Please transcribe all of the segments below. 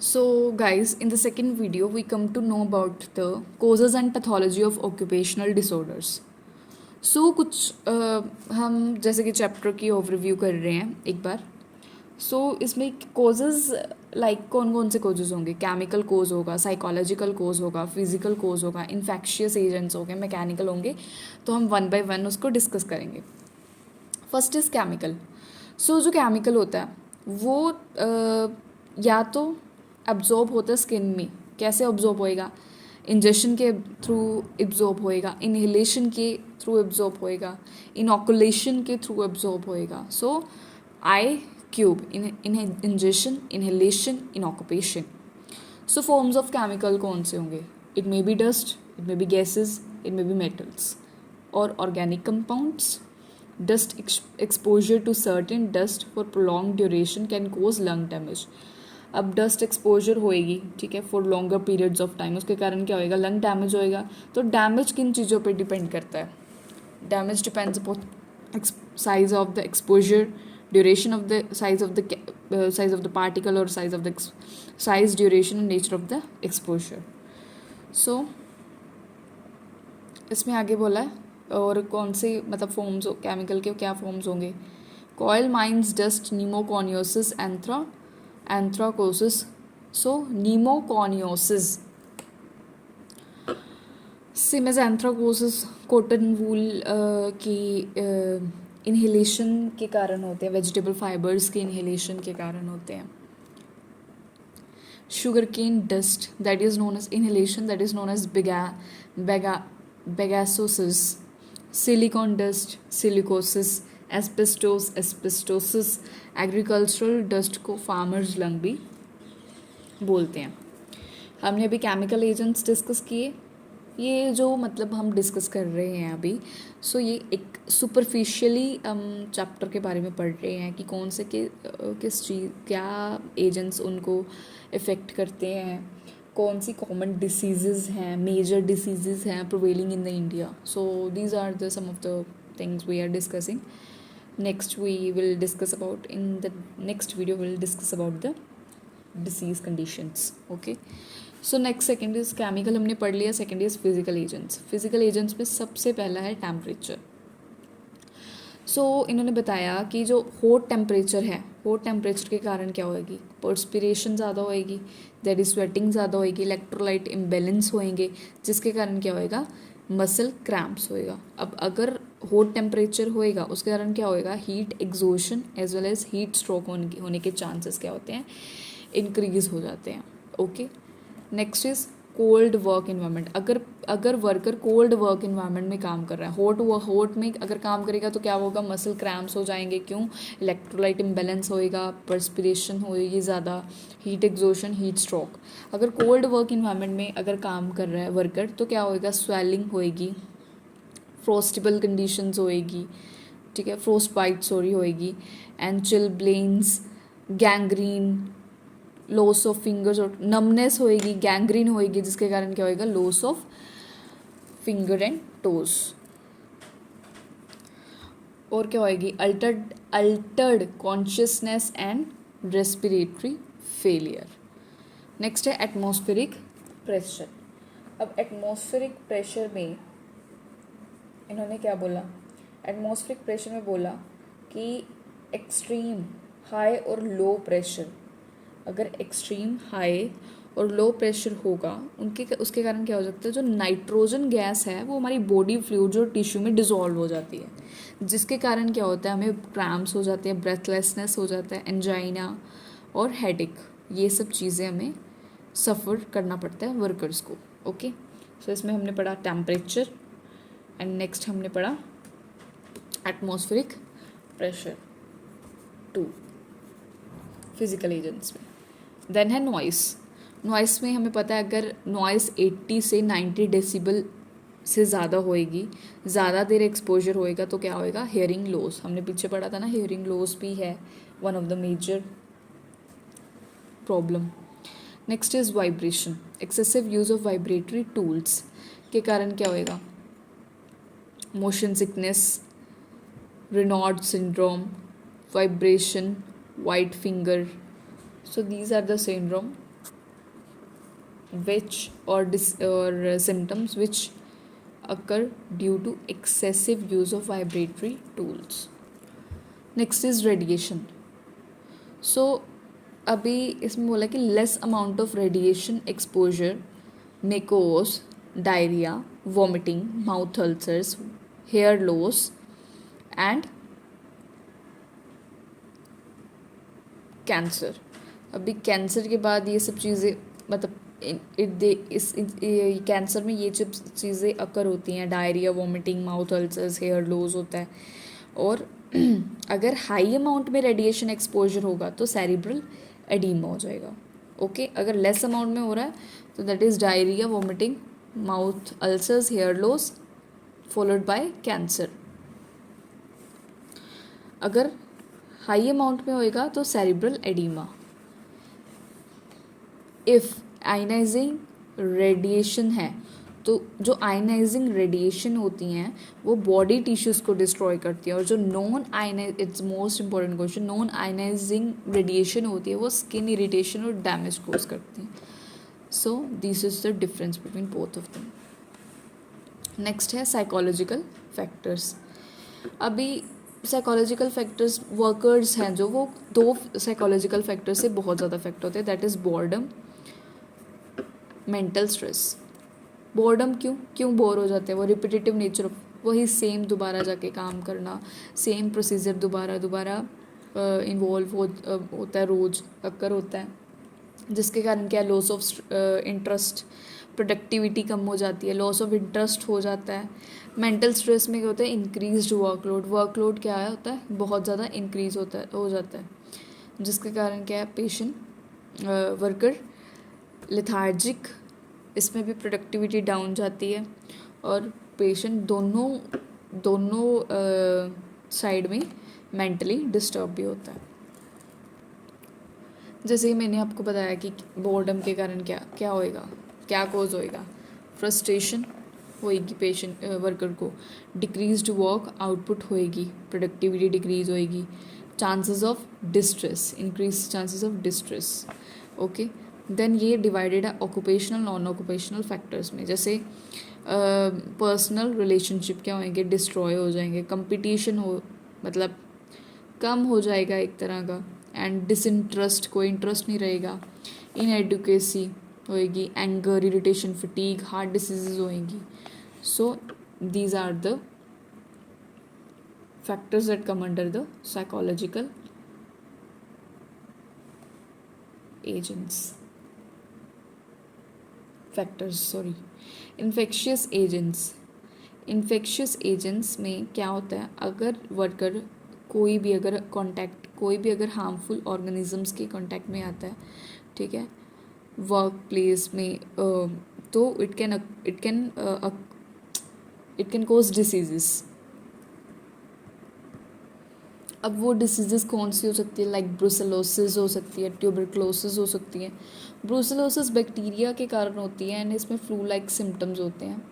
So, guys, in the second video, we come to know about the causes and pathology of occupational disorders. So, कुछ हम जैसे कि chapter की overview कर रहे हैं एक बार. सो इसमें कोजेज़ लाइक कौन कौन से कोजेज़ होंगे. केमिकल कोज होगा, साइकोलॉजिकल कोज होगा, फिजिकल कोज होगा, इन्फेक्शियस एजेंट्स होंगे, मैकेनिकल होंगे. तो हम वन बाय वन उसको डिस्कस करेंगे. First is chemical. सो जो केमिकल होता है वो या तो एब्जॉर्ब होता है स्किन में. कैसे एब्जॉर्ब होएगा? इंजेक्शन के थ्रू एब्जॉर्ब होएगा, इनहेलेशन के थ्रू एब्जॉर्ब होएगा, इनॉकुलेशन के थ्रू एब्जॉर्ब होएगा. So I cube injection, inhalation, inoculation. So forms of chemical कौन से होंगे? It may be dust, it may be gases, it may be metals और organic compounds. Dust exposure to certain dust for prolonged duration can cause lung damage. अब dust exposure होएगी, ठीक है, for longer periods of time, उसके कारण क्या होएगा? Lung damage होएगा. तो डैमेज किन चीज़ों पे डिपेंड करता है? Damage depends upon size of the exposure, duration of the size of the particle और size of the size, duration and nature of the exposure. So इसमें आगे बोला है और कौन से मतलब फॉर्म्स केमिकल के क्या फॉर्म्स होंगे. Coal mines, dust, pneumoconiosis, anthracosis. So pneumoconiosis same as anthracosis cotton wool की इन्हेलेशन के कारण होते हैं, वेजिटेबल फाइबर्स के इन्हेलेशन के कारण होते हैं. Sugar cane dust that is known as inhalation, that is known as bagassosis. Silicon dust, silicosis. Asbestosis. Agricultural dust को फार्मर्स लंग भी बोलते हैं. हमने अभी केमिकल एजेंट्स डिस्कस किए. ये जो मतलब हम डिस्कस कर रहे हैं अभी, सो ये एक सुपरफिशियली हम चैप्टर के बारे में पढ़ रहे हैं कि कौन से किस चीज़ क्या एजेंट्स उनको इफ़ेक्ट करते हैं, कौन सी कॉमन डिसीज़ हैं, मेजर डिसीज़ हैं prevailing in the India. So these are the some of the things we are discussing. Next we will discuss about in the next video will discuss about the disease conditions. Okay. So next second is chemical हमने पढ़ लिया. Second is physical agents. Physical agents में सबसे पहला है temperature. सो इन्होंने बताया कि जो हॉट टेम्परेचर है, हॉट टेम्परेचर के कारण क्या होएगी? पर्सपिरेशन ज़्यादा होएगी, दैट इज स्वेटिंग ज़्यादा होएगी, इलेक्ट्रोलाइट इम्बेलेंस होएंगे, जिसके कारण क्या होएगा? मसल क्रैम्प्स होएगा. अब अगर हॉट टेम्परेचर होएगा उसके कारण क्या होएगा? Heat exhaustion as well as heat stroke होने के चांसेस क्या होते हैं? इंक्रीज हो जाते हैं. Okay. Next is cold work environment. अगर वर्कर कोल्ड वर्क इन्वायरमेंट में काम कर रहा है, हॉट में अगर काम करेगा तो क्या होगा? मसल क्रैम्प्स हो जाएंगे. क्यों? इलेक्ट्रोलाइट इम्बेलेंस होएगा, पर्सपिरेशन होएगी ज़्यादा, हीट एग्जॉशन, हीट स्ट्रोक. अगर कोल्ड वर्क इन्वायरमेंट में अगर काम कर रहा है वर्कर तो क्या होएगा? स्वेलिंग होएगी, फ्रोस्टेबल कंडीशंस होएगी, ठीक है, फ्रोस्ट बाइट सॉरी होएगी, and chilblains, gangrene, loss of fingers और नमनेस होएगी, गैंग्रीन होएगी, जिसके कारण क्या होएगा? Loss of finger and toes. और क्या होएगी? Altered consciousness and respiratory failure. Next है एटमॉस्फेरिक प्रेशर. अब एटमॉस्फेरिक प्रेशर में इन्होंने क्या बोला? एटमॉस्फेरिक प्रेशर में बोला कि एक्सट्रीम हाई और लो प्रेशर, अगर एक्सट्रीम हाई और लो प्रेशर होगा उसके कारण क्या हो सकता है? जो नाइट्रोजन गैस है वो हमारी बॉडी फ्लूइड्स और टिश्यू में डिसॉल्व हो जाती है, जिसके कारण क्या होता है? हमें क्रैम्प्स हो जाते हैं, ब्रेथलेसनेस हो जाता है, एंजाइना और हेडेक. ये सब चीज़ें हमें सफ़र करना पड़ता है वर्कर्स को. ओके. सो इसमें हमने पढ़ा टेम्परेचर एंड नेक्स्ट हमने पढ़ा एटमॉस्फेरिक प्रेशर. 2 फिजिकल एजेंट्स में. देन है नॉइस. नॉइस में हमें पता है अगर नॉइस 80 से 90 डेसिबल से ज़्यादा होएगी, ज़्यादा देर एक्सपोजर होएगा तो क्या होएगा? Hearing loss. हमने पीछे पढ़ा था ना, हेयरिंग लॉस भी है one of the major problem. Next is vibration. Excessive use of vibratory tools के कारण क्या होएगा? Motion sickness, Raynaud syndrome, vibration, white finger. So these are the syndrome which or symptoms which occur due to excessive use of vibratory tools. Next is radiation. So अभी इसमें बोला कि less amount of radiation exposure may cause diarrhea, vomiting, mouth ulcers, hair loss and cancer. अभी cancer के बाद ये सब चीज़ें मतलब इस कैंसर में ये सब चीज़ें अकर होती हैं, diarrhoea, vomiting, mouth ulcers, hair loss होता है. और अगर हाई अमाउंट में रेडिएशन एक्सपोजर होगा तो सेरिब्रल एडीमा हो जाएगा. ओके अगर लेस अमाउंट में हो रहा है तो that is diarrhoea, vomiting, mouth ulcers, hair loss followed by cancer. अगर हाई अमाउंट में होएगा तो cerebral oedema. If ionising radiation है तो जो आयनाइजिंग रेडिएशन होती हैं वो बॉडी टिश्यूज़ को डिस्ट्रॉय करती है. और जो non ionise, it's most important question, non ionising radiation होती है वो स्किन इरिटेशन और डैमेज कोज करती है. So this is the difference between both of them. Next है साइकोलॉजिकल फैक्टर्स. अभी साइकोलॉजिकल फैक्टर्स वर्कर्स हैं जो वो दो साइकोलॉजिकल फैक्टर से बहुत ज़्यादा इफेक्ट होते हैं. That is boredom, mental stress. Boredom क्यों बोर हो जाते हैं? वो रिपीटेटिव नेचर ऑफ वही सेम दोबारा जाके काम करना, सेम प्रोसीजर दोबारा इन्वॉल्व होता है, रोज अक्कर होता है, जिसके कारण क्या लॉस ऑफ इंटरेस्ट, प्रोडक्टिविटी कम हो जाती है, लॉस ऑफ इंटरेस्ट हो जाता है. मेंटल स्ट्रेस में क्या होता है? इंक्रीज्ड वर्कलोड क्या है होता है? बहुत ज़्यादा इंक्रीज हो जाता है, जिसके कारण क्या है? पेशेंट वर्कर लेथार्जिक, इसमें भी प्रोडक्टिविटी डाउन जाती है और पेशेंट दोनों साइड में मेंटली डिस्टर्ब भी होता है. जैसे ही मैंने आपको बताया कि बोर्डम के कारण क्या होएगा, क्या कॉज होएगा? फ्रस्ट्रेशन होएगी पेशेंट वर्कर को, डिक्रीज्ड वर्क आउटपुट होएगी, प्रोडक्टिविटी डिक्रीज होएगी, chances of distress, increase chances of distress. Okay then ये डिवाइडेड है ऑक्यूपेशनल, नॉन ऑक्यूपेशनल फैक्टर्स में. जैसे पर्सनल रिलेशनशिप क्या होंगे? डिस्ट्रॉय हो जाएंगे, कंपटीशन हो मतलब कम हो जाएगा एक तरह का, एंड डिसइंटरेस्ट, कोई इंटरेस्ट नहीं रहेगा, इनएडुकेसी होएगी, anger, irritation, fatigue, heart diseases होएंगी. So these are the factors that come under the psychological agents. Factors sorry. Infectious agents में क्या होता है? अगर वर्कर कोई भी अगर हार्मफुल ऑर्गेनिजम्स के कांटेक्ट में आता है, ठीक है, वर्क प्लेस में, तो इट कैन कॉज डिसीजेस. अब वो डिसीजेस कौन सी हो सकती है? लाइक ब्रुसेलोसिस हो सकती है, ट्यूबरक्लोसिस हो सकती है. ब्रुसेलोसिस बैक्टीरिया के कारण होती है एंड इसमें फ्लू लाइक सिम्टम्स होते हैं.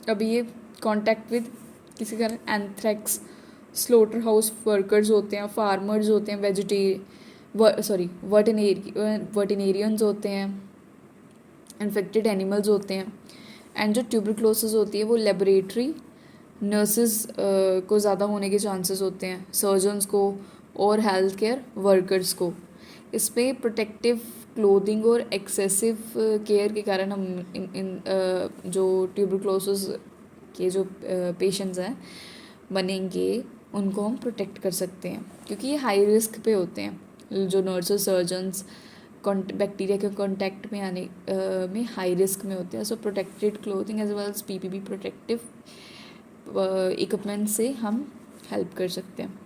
अब ये कांटेक्ट विद किसी कारण एंथ्रेक्स, स्लोटर हाउस वर्कर्स होते हैं, फार्मर्स होते हैं, वर्टिनेरियंस होते हैं, इन्फेक्टेड एनिमल्स होते हैं. एंड जो ट्यूबरक्लोसिस होती है वो लेबोरेटरी नर्सेस को ज़्यादा होने के चांसेस होते हैं, सर्जन्स को और हेल्थ केयर वर्कर्स को. इसमें प्रोटेक्टिव क्लोथिंग और एक्सेसिव केयर के कारण हम इन जो ट्यूबरक्लोसिस के जो पेशेंट्स हैं बनेंगे उनको हम प्रोटेक्ट कर सकते हैं, क्योंकि ये हाई रिस्क पे होते हैं. जो नर्सेस, सर्जन्स बैक्टीरिया के कांटेक्ट में आने में हाई रिस्क में होते हैं. So protected clothing as well as PPP protective equipment से हम हेल्प कर सकते हैं.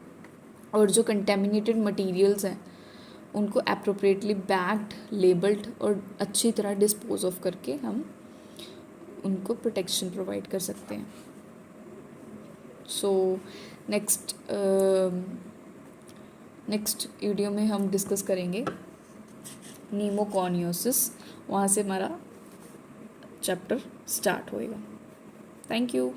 और जो कंटेमिनेटेड मटेरियल्स हैं उनको अप्रोप्रिएटली बैग्ड, लेबल्ड और अच्छी तरह डिस्पोज ऑफ करके हम उनको प्रोटेक्शन प्रोवाइड कर सकते हैं. सो नेक्स्ट वीडियो में हम डिस्कस करेंगे न्यूमोकॉनियोसिस. वहाँ से हमारा चैप्टर स्टार्ट होएगा. Thank you.